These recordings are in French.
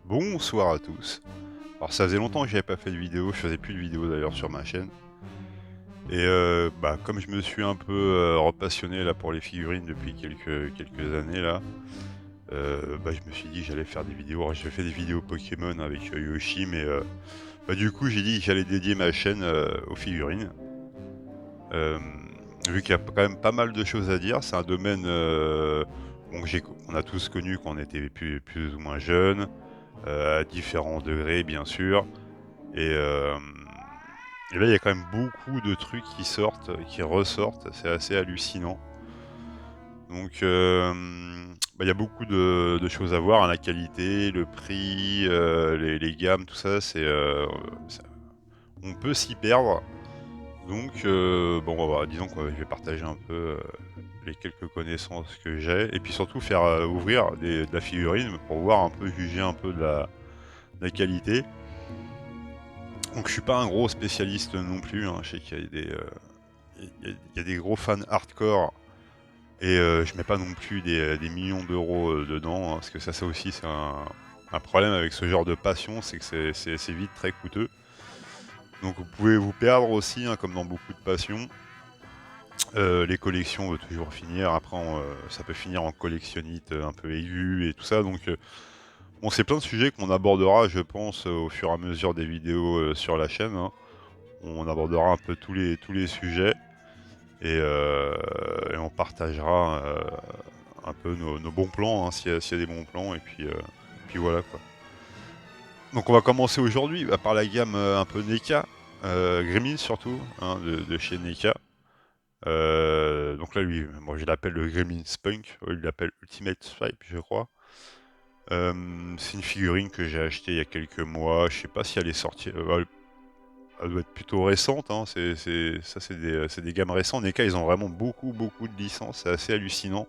Bonsoir à tous. Alors ça faisait longtemps que j'avais pas fait de vidéo, je faisais plus de vidéos d'ailleurs sur ma chaîne. Et comme je me suis un peu repassionné là pour les figurines depuis quelques années là, je me suis dit que j'allais faire des vidéos. Alors, j'ai fait des vidéos Pokémon avec Yoshi, mais du coup j'ai dit que j'allais dédier ma chaîne aux figurines. Euh, Vu qu'il y a quand même pas mal de choses à dire, c'est un domaine qu'on a tous connu quand on était plus ou moins jeunes. À différents degrés bien sûr. Et, euh, et là il y a quand même beaucoup de trucs qui sortent, qui ressortent, c'est assez hallucinant. Donc il y a beaucoup de choses à voir, hein, la qualité, le prix, les gammes, tout ça, on peut s'y perdre. Donc disons que je vais partager un peu les quelques connaissances que j'ai, et puis surtout faire ouvrir de la figurine pour voir un peu, juger un peu de la qualité. Donc je suis pas un gros spécialiste non plus, hein. Je sais qu'il y a il y a des gros fans hardcore, et je mets pas non plus des millions d'euros dedans, hein, parce que ça aussi c'est un problème avec ce genre de passion, c'est que c'est vite très coûteux. Donc vous pouvez vous perdre aussi, hein, comme dans beaucoup de passions. Les collections veulent toujours finir, après ça peut finir en collectionnite un peu aiguë et tout ça, donc bon, c'est plein de sujets qu'on abordera, je pense, au fur et à mesure des vidéos sur la chaîne, hein. On abordera un peu tous les sujets, et on partagera un peu nos bons plans, hein, s'il y a des bons plans, et puis voilà quoi. Donc on va commencer aujourd'hui par la gamme un peu NECA, Gremlins surtout, hein, de chez NECA. Donc là lui, moi je l'appelle le Gremlins Punk, il l'appelle Ultimate Stripe je crois. C'est une figurine que j'ai achetée il y a quelques mois, je sais pas si elle est sortie, elle doit être plutôt récente, hein. C'est des gammes récentes. NECA, ils ont vraiment beaucoup de licences, c'est assez hallucinant.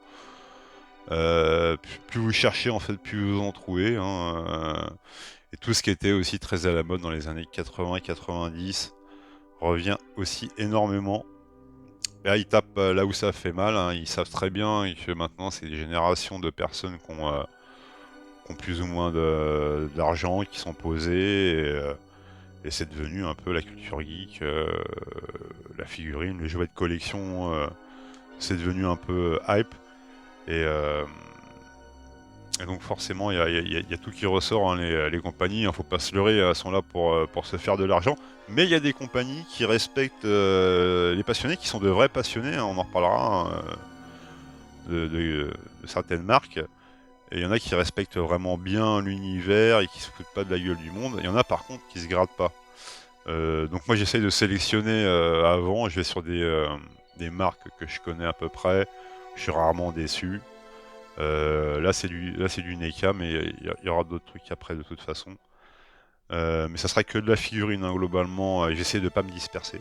Plus vous cherchez, en fait, plus vous en trouvez, hein. Et tout ce qui était aussi très à la mode dans les années 80 et 90 revient aussi énormément. Là, ils tapent là où ça fait mal, hein. Ils savent très bien que maintenant, c'est des générations de personnes qui ont plus ou moins d'argent, qui sont posées, et c'est devenu un peu la culture geek, la figurine, les jouets de collection, c'est devenu un peu hype. Et, euh, et donc forcément, il y a tout qui ressort, hein, les compagnies, hein, faut pas se leurrer, elles sont là pour se faire de l'argent. Mais il y a des compagnies qui respectent les passionnés, qui sont de vrais passionnés, hein, on en reparlera, hein, de certaines marques. Et il y en a qui respectent vraiment bien l'univers et qui se foutent pas de la gueule du monde. Il y en a par contre qui se grattent pas. Donc moi j'essaye de sélectionner avant, je vais sur des marques que je connais à peu près, je suis rarement déçu. Là c'est du NECA, mais il y aura d'autres trucs après de toute façon. Mais ça sera que de la figurine, hein, globalement, j'essaie de pas me disperser.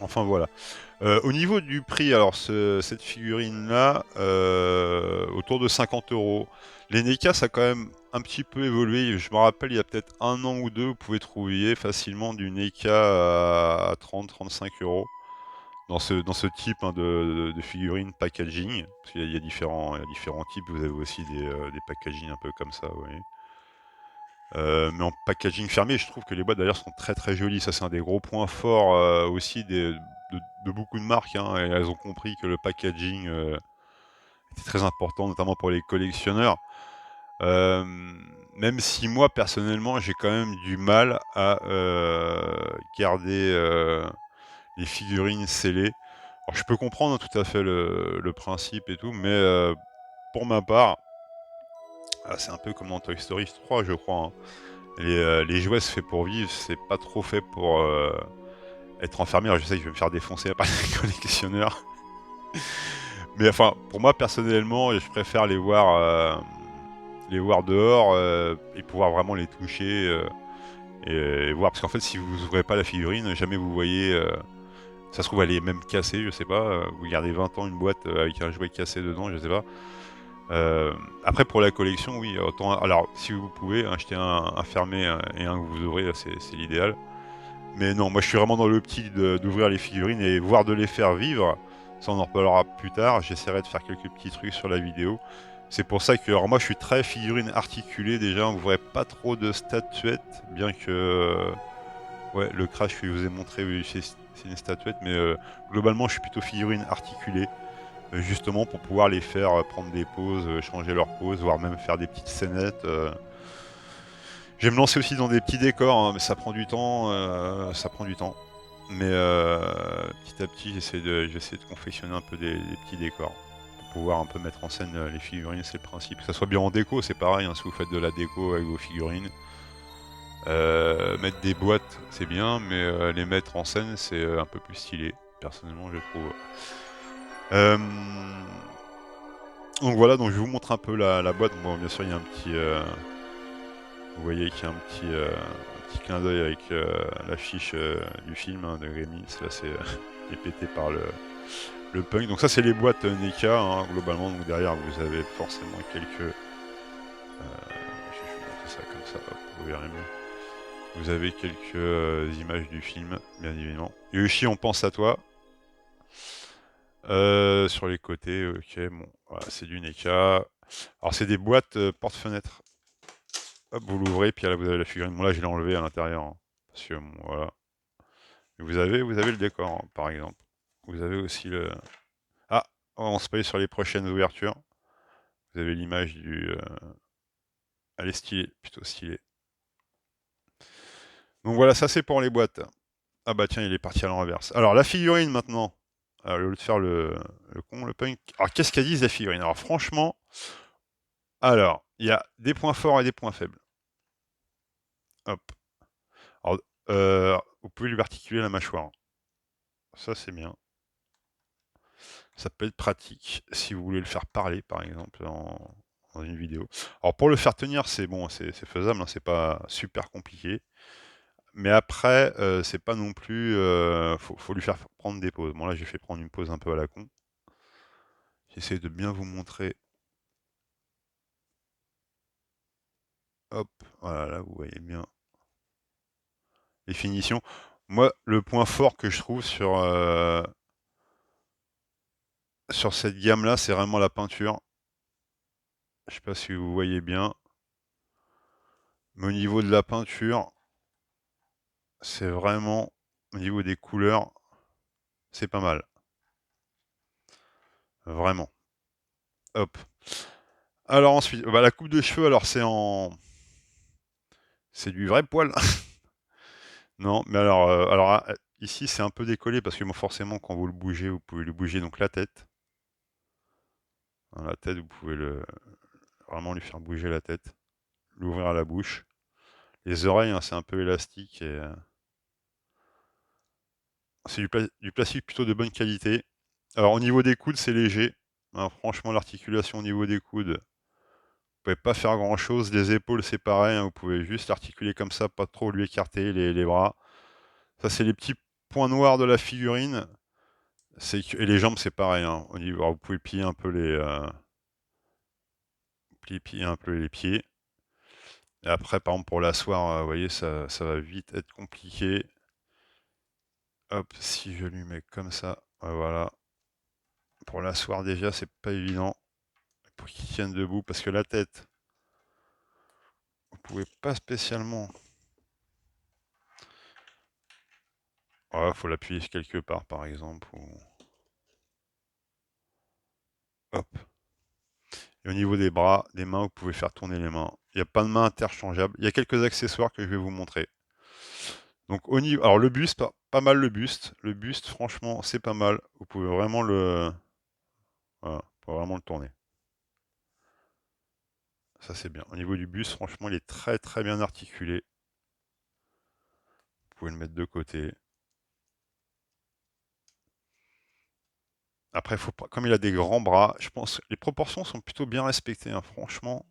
Enfin voilà. Au niveau du prix, alors cette figurine-là, autour de 50 euros. Les NECA, ça a quand même un petit peu évolué. Je me rappelle, il y a peut-être un an ou deux, vous pouvez trouver facilement du NECA à 30-35 euros dans ce type, hein, de figurine packaging. Parce qu'il y a il y a différents types. Vous avez aussi des packaging un peu comme ça, vous voyez. Mais en packaging fermé, je trouve que les boîtes d'ailleurs sont très jolies. Ça, c'est un des gros points forts aussi de beaucoup de marques, hein, et elles ont compris que le packaging était très important, notamment pour les collectionneurs. Euh, Même si moi, personnellement, j'ai quand même du mal à garder les figurines scellées. Alors, je peux comprendre, hein, tout à fait le principe et tout, mais pour ma part, c'est un peu comme dans Toy Story 3, je crois, hein. Les jouets, c'est fait pour vivre, c'est pas trop fait pour être enfermé. Alors je sais que je vais me faire défoncer par les collectionneurs. Mais enfin, pour moi personnellement, je préfère les voir dehors et pouvoir vraiment les toucher et voir, parce qu'en fait si vous ouvrez pas la figurine, jamais vous voyez, ça se trouve elle est même cassée, je sais pas, vous gardez 20 ans une boîte avec un jouet cassé dedans, je sais pas. Après pour la collection, oui, autant, alors si vous pouvez acheter un fermé et un que vous ouvrez, c'est l'idéal. Mais non, moi je suis vraiment dans l'optique d'ouvrir les figurines et voir de les faire vivre. Ça on en reparlera plus tard, j'essaierai de faire quelques petits trucs sur la vidéo. C'est pour ça que, alors moi je suis très figurine articulée déjà, on ne voit pas trop de statuettes, bien que, ouais, le crash que je vous ai montré, oui, c'est une statuette, mais globalement je suis plutôt figurine articulée, justement pour pouvoir les faire prendre des poses, changer leur pose, voire même faire des petites scénettes. Je vais me lancer aussi dans des petits décors, hein, mais ça prend du temps, ça prend du temps. Mais petit à petit, j'essaie de confectionner un peu des petits décors pour pouvoir un peu mettre en scène les figurines, c'est le principe. Que ça soit bien en déco, c'est pareil, hein, si vous faites de la déco avec vos figurines. Mettre des boîtes, c'est bien, mais les mettre en scène, c'est un peu plus stylé, personnellement, je trouve. Euh, donc voilà, donc je vous montre un peu la boîte. Bon, bien sûr, il y a un petit... vous voyez qu'il y a un petit clin d'œil avec l'affiche du film hein, de Gremlins. Là, c'est répété par le punk. Donc ça, c'est les boîtes NECA, hein, globalement. Donc derrière, vous avez forcément quelques... je vais vous montrer ça comme ça, hop, vous verrez mieux. Vous avez quelques images du film, bien évidemment. Yoshi, on pense à toi. Sur les côtés, ok, bon, voilà, c'est du NECA. Alors c'est des boîtes porte-fenêtres. Hop, vous l'ouvrez, puis là vous avez la figurine. Bon là je l'ai enlevé à l'intérieur, hein, parce que bon, voilà. Vous avez le décor, hein, par exemple. Vous avez aussi le... Ah, on se paye sur les prochaines ouvertures. Vous avez l'image du... Elle est stylée, plutôt stylée. Donc voilà, ça c'est pour les boîtes. Ah bah tiens, il est parti à l'envers. Alors la figurine maintenant. Alors, au lieu de faire le con, le punk. Alors qu'est-ce qu'elle dit la figurine? Alors franchement, alors, il y a des points forts et des points faibles. Hop. Alors, vous pouvez lui articuler la mâchoire. Ça c'est bien. Ça peut être pratique si vous voulez le faire parler, par exemple, dans une vidéo. Alors pour le faire tenir, c'est bon, c'est faisable, hein, c'est pas super compliqué. Mais après, c'est pas non plus... faut lui faire prendre des pauses. Bon là, j'ai fait prendre une pause un peu à la con. J'essaie de bien vous montrer. Hop, voilà, là, vous voyez bien les finitions. Moi, le point fort que je trouve sur cette gamme-là, c'est vraiment la peinture. Je sais pas si vous voyez bien. Mais au niveau de la peinture, c'est vraiment, au niveau des couleurs, c'est pas mal. Vraiment. Hop. Alors ensuite, bah, la coupe de cheveux, alors c'est du vrai poil. Non, mais alors ici c'est un peu décollé parce que bon, forcément quand vous le bougez, vous pouvez le bouger donc la tête. Hein, la tête, vous pouvez vraiment lui faire bouger la tête, l'ouvrir à la bouche. Les oreilles, hein, c'est un peu élastique et c'est du plastique plutôt de bonne qualité. Alors au niveau des coudes, c'est léger. Hein, franchement, l'articulation au niveau des coudes, vous pouvez pas faire grand chose. Les épaules, c'est pareil, hein, vous pouvez juste l'articuler comme ça, pas trop lui écarter les bras. Ça, c'est les petits points noirs de la figurine. Et les jambes, c'est pareil. Hein, au niveau, alors, vous pouvez plier un peu plier un peu les pieds. Et après, par exemple, pour l'asseoir, vous voyez, ça va vite être compliqué. Hop, si je lui mets comme ça, voilà. Pour l'asseoir déjà, c'est pas évident. Pour qu'il tienne debout, parce que la tête, vous pouvez pas spécialement... Ouais, faut l'appuyer quelque part, par exemple. Hop. Et au niveau des bras, des mains, vous pouvez faire tourner les mains. Il n'y a pas de main interchangeable. Il y a quelques accessoires que je vais vous montrer. Donc au niveau, alors le buste, pas mal le buste. Le buste, franchement, c'est pas mal. Vous pouvez vraiment voilà, vous pouvez vraiment le tourner. Ça c'est bien. Au niveau du buste, franchement, il est très très bien articulé. Vous pouvez le mettre de côté. Après, faut pas, comme il a des grands bras, je pense que les proportions sont plutôt bien respectées. Hein, franchement,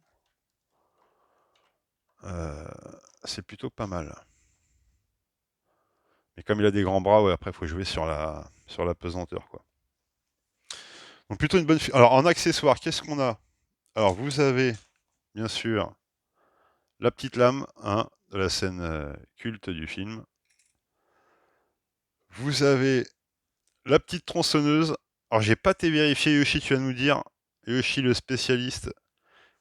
c'est plutôt pas mal. Mais comme il a des grands bras, ouais, après, il faut jouer sur la pesanteur, quoi. Donc plutôt une bonne... Alors, en accessoire, qu'est-ce qu'on a? Alors, vous avez, bien sûr, la petite lame, hein, de la scène culte du film. Vous avez la petite tronçonneuse. Alors, j'ai pas été vérifié, Yoshi, tu vas nous dire, Yoshi le spécialiste,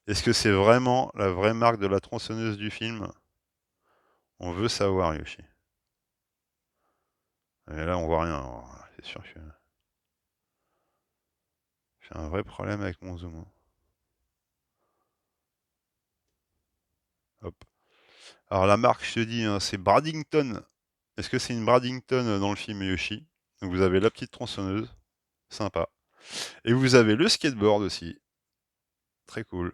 est-ce que c'est vraiment la vraie marque de la tronçonneuse du film? On veut savoir, Yoshi. Et là, on voit rien. Alors, c'est sûr que j'ai un vrai problème avec mon zoom, hein. Hop. Alors, la marque, je te dis, hein, c'est Bradington. Est-ce que c'est une Bradington dans le film Yoshi? Donc, vous avez la petite tronçonneuse. Sympa. Et vous avez le skateboard aussi. Très cool.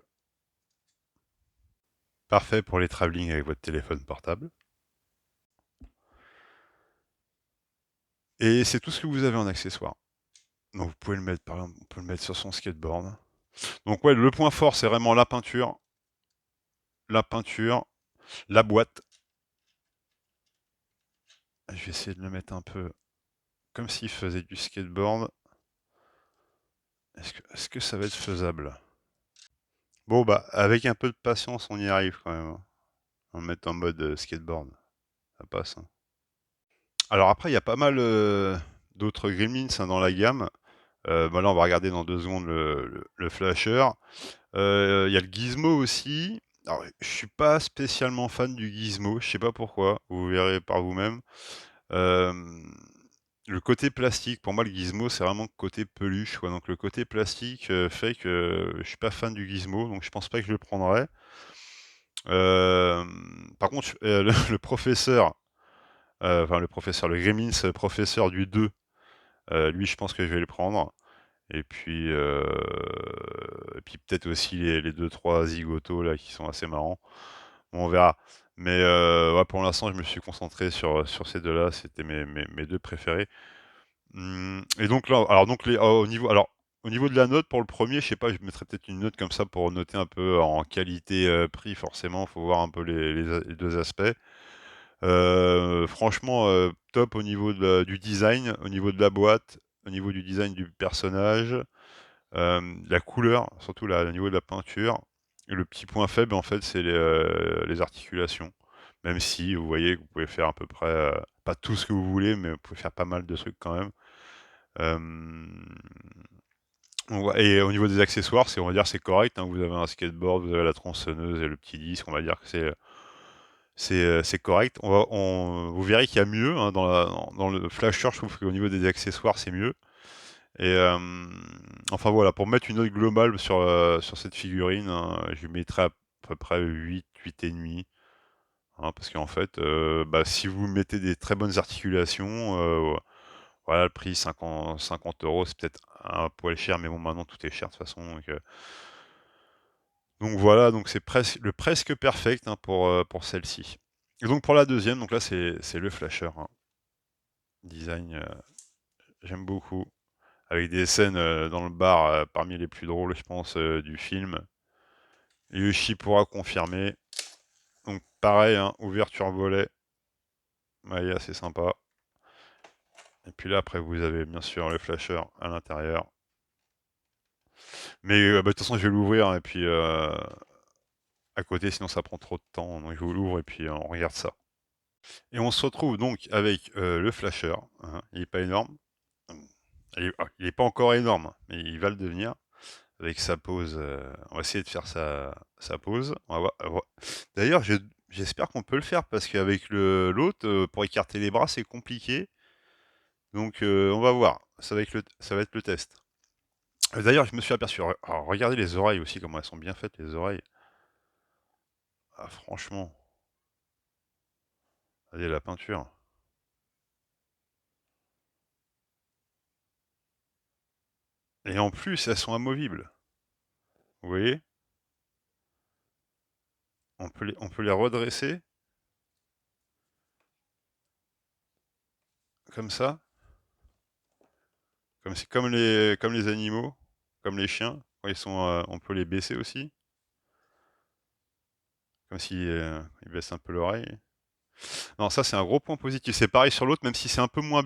Parfait pour les travelling avec votre téléphone portable. Et c'est tout ce que vous avez en accessoire. Donc vous pouvez le mettre, par exemple, on peut le mettre sur son skateboard. Donc ouais, le point fort, c'est vraiment la peinture, la boîte. Je vais essayer de le mettre un peu comme s'il faisait du skateboard. Est-ce que ça va être faisable? Bon bah, avec un peu de patience, on y arrive quand même, hein. On va mettre en mode skateboard, ça passe, hein. Alors après, il y a pas mal d'autres Gremlins, hein, dans la gamme. Bah là, on va regarder dans 2 secondes le flasher. Il y a le Gizmo aussi. Alors, je suis pas spécialement fan du Gizmo, je sais pas pourquoi, vous verrez par vous-même. Hem, le côté plastique, pour moi, le Gizmo, c'est vraiment le côté peluche, quoi. Donc le côté plastique, fait que je suis pas fan du Gizmo, donc je pense pas que je le prendrai. Par contre, le professeur, enfin le professeur, le Gremlins, professeur du 2, lui, je pense que je vais le prendre. Et puis peut-être aussi les 2-3 zigotos là qui sont assez marrants. Bon, on verra. Mais ouais, pour l'instant, je me suis concentré sur ces deux-là. C'était mes deux préférés. Et donc là, alors donc au niveau de la note pour le premier, je sais pas, je mettrais peut-être une note comme ça pour noter un peu en qualité prix. Forcément, faut voir un peu les deux aspects. Franchement, top au niveau du design, au niveau de la boîte, au niveau du design du personnage. La couleur, surtout là, au niveau de la peinture. Et le petit point faible, en fait, c'est les articulations. Même si vous voyez que vous pouvez faire à peu près, pas tout ce que vous voulez, mais vous pouvez faire pas mal de trucs quand même. Euh, et au niveau des accessoires, on va dire c'est correct, hein. Vous avez un skateboard, vous avez la tronçonneuse et le petit disque, on va dire que c'est correct. Vous verrez qu'il y a mieux, hein, dans le flasher, je trouve qu'au niveau des accessoires, c'est mieux. Et enfin voilà, pour mettre une note globale sur cette figurine, hein, je lui mettrais à peu près 8, 8,5. Hein, parce qu'en fait, bah, si vous mettez des très bonnes articulations, voilà, le prix 50 euros, c'est peut-être un poil cher, mais bon, maintenant tout est cher de toute façon. Donc voilà, donc c'est presque perfect, hein, pour celle-ci. Et donc pour la deuxième, donc là c'est le flasher, hein. Design, j'aime beaucoup. Avec des scènes dans le bar parmi les plus drôles, je pense, du film. Yoshi pourra confirmer. Donc pareil, hein, ouverture volet, ouais, assez sympa. Et puis là, après, vous avez bien sûr le flasher à l'intérieur. Mais bah, de toute façon, je vais l'ouvrir et puis à côté, sinon ça prend trop de temps. Donc je vous l'ouvre et puis on regarde ça. Et on se retrouve donc avec le flasher, hein. Il est pas énorme. Il est pas encore énorme, mais il va le devenir. Avec sa pose, on va essayer de faire sa pose. D'ailleurs, j'espère qu'on peut le faire parce qu'avec l'autre, pour écarter les bras, c'est compliqué. Donc, on va voir. Ça va être le test. D'ailleurs, je me suis aperçu. Alors, regardez les oreilles aussi, comment elles sont bien faites, les oreilles. Ah, franchement. Regardez la peinture. Et en plus, elles sont amovibles. Vous voyez? On peut les redresser, comme ça. Comme les animaux, comme les chiens. Quand on peut les baisser aussi. Comme si ils baissent un peu l'oreille. Non, ça c'est un gros point positif. C'est pareil sur l'autre, même si c'est un peu moins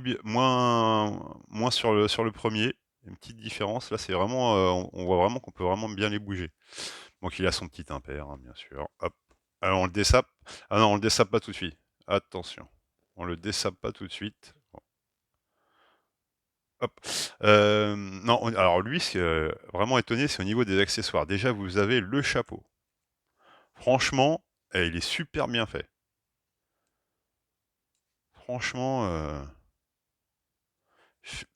sur le premier. Une petite différence. Là, c'est vraiment, on voit vraiment qu'on peut vraiment bien les bouger. Donc il a son petit impair, hein, bien sûr. Hop. Alors on le dessape. Ah non, on le dessape pas tout de suite. Attention. On le dessape pas tout de suite. Hop. Non, alors lui, c'est vraiment étonné, c'est au niveau des accessoires. Déjà, vous avez le chapeau. Franchement, il est super bien fait. Franchement,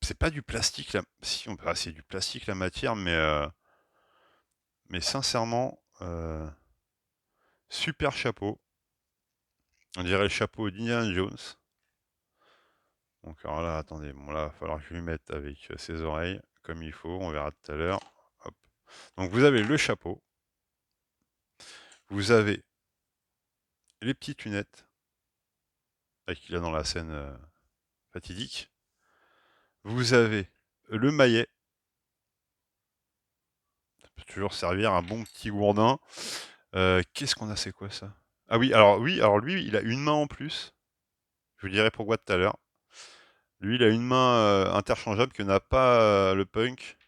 c'est pas du plastique là. Si, c'est du plastique la matière, mais sincèrement, super chapeau. On dirait le chapeau d'Indiana Jones. Donc alors là, attendez, bon là, il va falloir que je lui mette avec ses oreilles, comme il faut, on verra tout à l'heure. Hop. Donc vous avez le chapeau, vous avez les petites lunettes, qu'il a dans la scène fatidique. Vous avez le maillet, ça peut toujours servir, un bon petit gourdin. Qu'est-ce qu'on a, c'est quoi ça? Ah oui, alors lui, il a une main en plus. Je vous dirai pourquoi tout à l'heure. Lui, il a une main interchangeable que n'a pas le punk.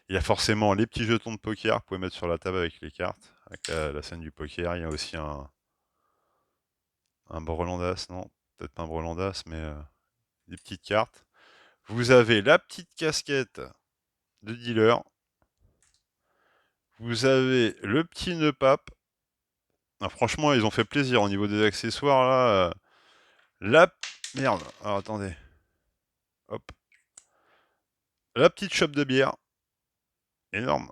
Il y a forcément les petits jetons de poker, vous pouvez mettre sur la table avec les cartes. Avec la scène du poker, il y a aussi un brelan d'as, non, peut-être pas un brelan d'as, mais des petites cartes. Vous avez la petite casquette de dealer. Vous avez le petit nœud pape. Ah, franchement, ils ont fait plaisir au niveau des accessoires là. La merde. Alors attendez. Hop. La petite chope de bière. Énorme.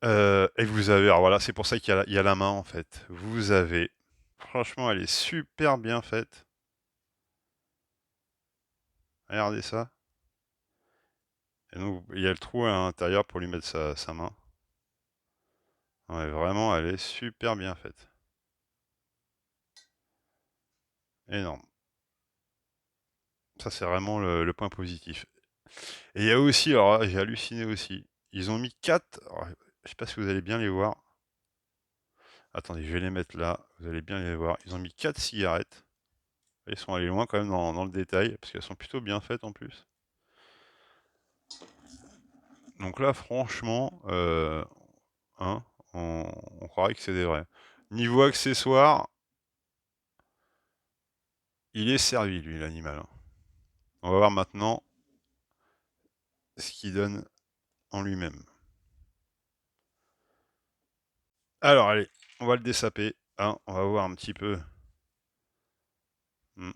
Et vous avez, alors voilà, c'est pour ça qu'il y a la main en fait. Vous avez, franchement, elle est super bien faite. Regardez ça. Et donc, il y a le trou à l'intérieur pour lui mettre sa main. Ouais, vraiment, elle est super bien faite. Énorme. Ça, c'est vraiment le point positif. Et il y a aussi, alors là, j'ai halluciné aussi. Ils ont mis 4. Je sais pas si vous allez bien les voir. Attendez, je vais les mettre là. Vous allez bien les voir. Ils ont mis 4 cigarettes. Ils sont allés loin quand même dans le détail, parce qu'elles sont plutôt bien faites en plus. Donc là, franchement, hein, on croirait que c'est des vrais. Niveau accessoires, il est servi, lui, l'animal, hein. On va voir maintenant ce qu'il donne en lui-même. Alors, allez, on va le dessaper, hein, on va voir un petit peu. Hmm.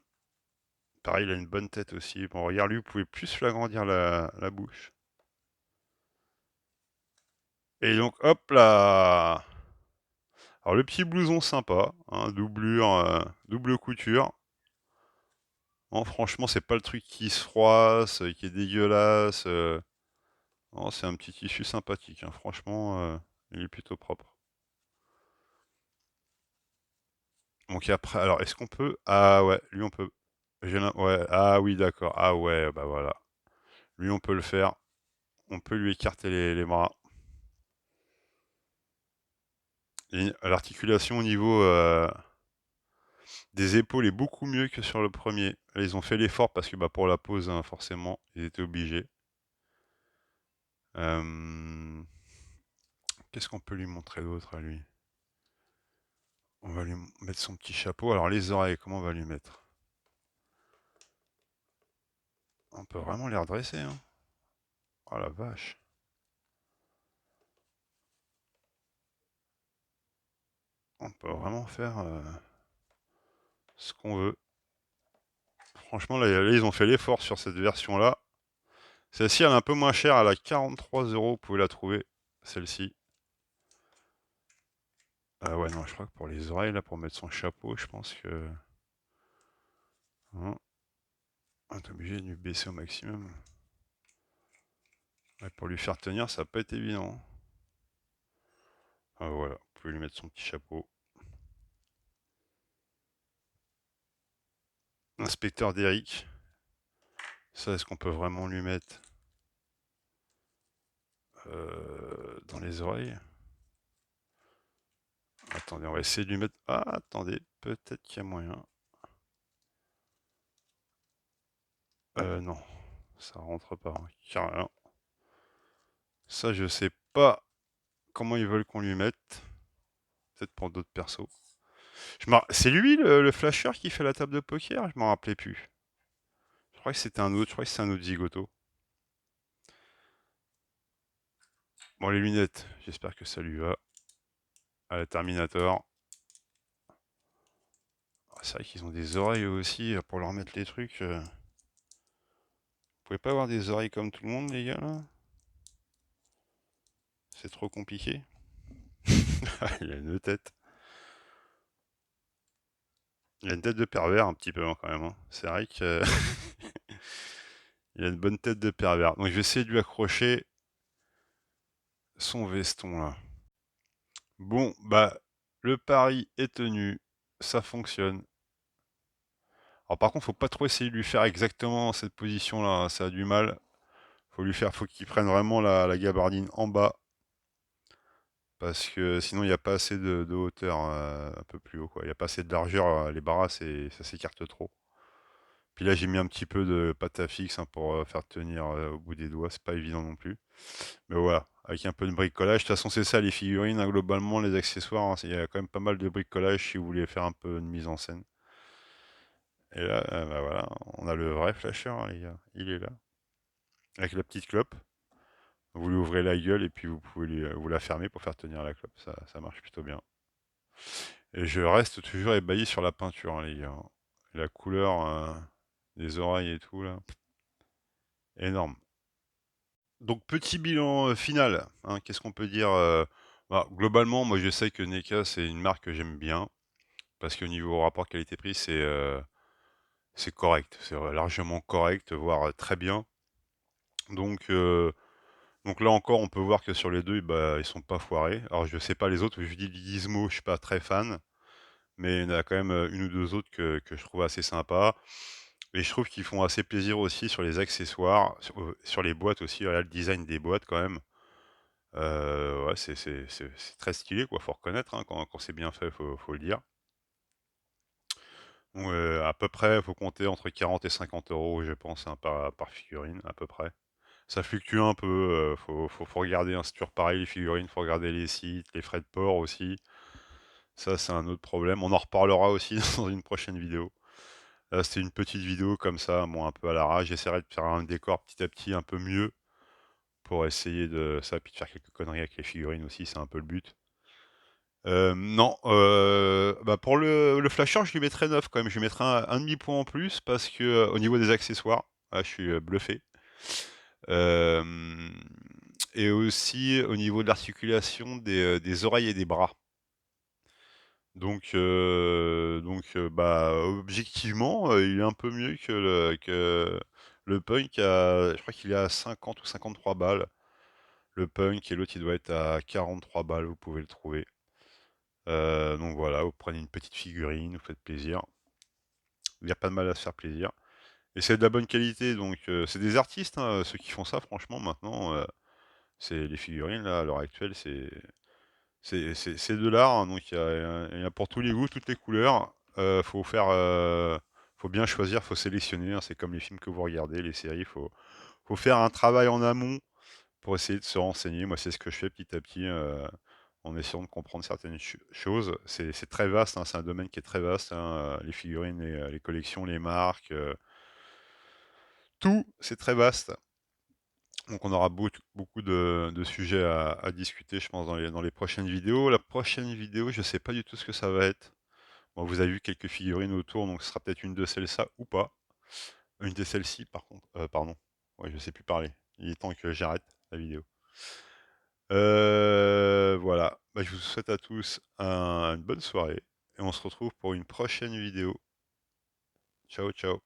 Pareil, il a une bonne tête aussi. Bon, regarde, lui, vous pouvez plus l'agrandir la bouche. Et donc, hop là. Alors, le petit blouson sympa, hein, doublure, double couture. Bon, franchement, c'est pas le truc qui se froisse, qui est dégueulasse. Non, c'est un petit tissu sympathique, hein. Franchement, il est plutôt propre. Donc après, alors, est-ce qu'on peut... Ah ouais, lui, on peut... Ouais, ah oui, d'accord. Ah ouais, bah voilà. Lui, on peut le faire. On peut lui écarter les bras. L'articulation au niveau des épaules est beaucoup mieux que sur le premier. Là, ils ont fait l'effort parce que bah, pour la pose, hein, forcément, ils étaient obligés. Qu'est-ce qu'on peut lui montrer d'autre à lui? On va lui mettre son petit chapeau. Alors les oreilles, comment on va lui mettre? On peut vraiment les redresser, hein. Oh la vache. On peut vraiment faire ce qu'on veut. Franchement, là, ils ont fait l'effort sur cette version-là. Celle-ci, elle est un peu moins chère. Elle a 43 euros. Vous pouvez la trouver, celle-ci. Ah ouais, non, je crois que pour les oreilles, là, pour mettre son chapeau, je pense que... Hein, on est obligé de lui baisser au maximum. Ouais, pour lui faire tenir, ça va pas être évident. Ah voilà, vous pouvez lui mettre son petit chapeau. Inspecteur d'Eric. Ça, est-ce qu'on peut vraiment lui mettre dans les oreilles? Attendez, on va essayer de lui mettre... Ah, attendez, peut-être qu'il y a moyen. Non, ça rentre pas, hein, carrément. Ça, je sais pas comment ils veulent qu'on lui mette. Peut-être pour d'autres persos. C'est lui le flasher qui fait la table de poker? Je m'en rappelais plus. Je crois que c'était un autre, je crois que c'est un autre zigoto. Bon, les lunettes, j'espère que ça lui va. À la Terminator. Ah, c'est vrai qu'ils ont des oreilles aussi pour leur mettre les trucs. Vous pouvez pas avoir des oreilles comme tout le monde, les gars, là? C'est trop compliqué. Il a une tête. Il a une tête de pervers un petit peu hein, quand même, hein. C'est vrai que il a une bonne tête de pervers. Donc je vais essayer de lui accrocher son veston là. Bon, bah le pari est tenu, ça fonctionne. Alors par contre, faut pas trop essayer de lui faire exactement cette position là, hein, ça a du mal. Faut qu'il prenne vraiment la gabardine en bas. Parce que sinon il n'y a pas assez de hauteur un peu plus haut quoi. Il n'y a pas assez de largeur, les barras ça s'écarte trop. Puis là j'ai mis un petit peu de pâte à fixe hein, pour faire tenir au bout des doigts, c'est pas évident non plus. Mais voilà, avec un peu de bricolage, de toute façon c'est ça les figurines, hein, globalement les accessoires, hein, il y a quand même pas mal de bricolage si vous voulez faire un peu de mise en scène. Et là, bah voilà, on a le vrai flasher hein, les gars, il est là. Avec la petite clope, vous lui ouvrez la gueule et puis vous pouvez vous la fermer pour faire tenir la clope, ça marche plutôt bien. Et je reste toujours ébahi sur la peinture hein, les gars. La couleur des oreilles et tout là, énorme. Donc petit bilan final, hein, qu'est-ce qu'on peut dire bah, globalement, moi je sais que NECA c'est une marque que j'aime bien, parce qu'au niveau rapport qualité-prix c'est correct, c'est largement correct, voire très bien. Donc, donc là encore on peut voir que sur les deux bah, ils sont pas foirés. Alors je sais pas les autres, je dis Gizmo je suis pas très fan, mais il y en a quand même une ou deux autres que je trouve assez sympas. Et je trouve qu'ils font assez plaisir aussi sur les accessoires, sur les boîtes aussi, voilà, le design des boîtes quand même. Ouais, c'est très stylé, quoi. Faut reconnaître, hein, quand c'est bien fait, faut le dire. Donc, à peu près, faut compter entre 40 et 50 euros, je pense, hein, par figurine, à peu près. Ça fluctue un peu, faut regarder, hein, c'est toujours pareil, les figurines, faut regarder les sites, les frais de port aussi. Ça, c'est un autre problème. On en reparlera aussi dans une prochaine vidéo. Là, c'était une petite vidéo comme ça, moi, un peu à l'arrache. J'essaierai de faire un décor petit à petit un peu mieux pour essayer de ça, puis de faire quelques conneries avec les figurines aussi, c'est un peu le but. Non, bah, pour le flasher, je lui mettrais 9 quand même. Je lui mettrais un demi-point en plus parce que, au niveau des accessoires, ah, je suis, bluffé. Hem Et aussi au niveau de l'articulation des oreilles et des bras. Donc, bah, objectivement, il est un peu mieux que le Punk je crois qu'il est à 50 ou 53 balles. Le Punk et l'autre, il doit être à 43 balles, vous pouvez le trouver. Donc voilà, vous prenez une petite figurine, vous faites plaisir. Il y a pas de mal à se faire plaisir. Et c'est de la bonne qualité, donc c'est des artistes, hein, ceux qui font ça, franchement, maintenant, c'est les figurines, là, à l'heure actuelle, c'est de l'art, hein, donc il y a pour tous les goûts, toutes les couleurs. Faut bien choisir, faut sélectionner, hein, c'est comme les films que vous regardez, les séries, faut faire un travail en amont pour essayer de se renseigner. Moi, c'est ce que je fais petit à petit, en essayant de comprendre certaines choses. C'est très vaste, hein, c'est un domaine qui est très vaste, hein, les figurines, les collections, les marques, tout, c'est très vaste. Donc on aura beaucoup de sujets à discuter, je pense, dans les prochaines vidéos. La prochaine vidéo, je sais pas du tout ce que ça va être. Bon, vous avez vu quelques figurines autour, donc ce sera peut-être une de celles-ci ou pas. Une de celles-ci, par contre. Pardon. Ouais, je sais plus parler. Il est temps que j'arrête la vidéo. Voilà. Bah, je vous souhaite à tous une bonne soirée. Et on se retrouve pour une prochaine vidéo. Ciao, ciao.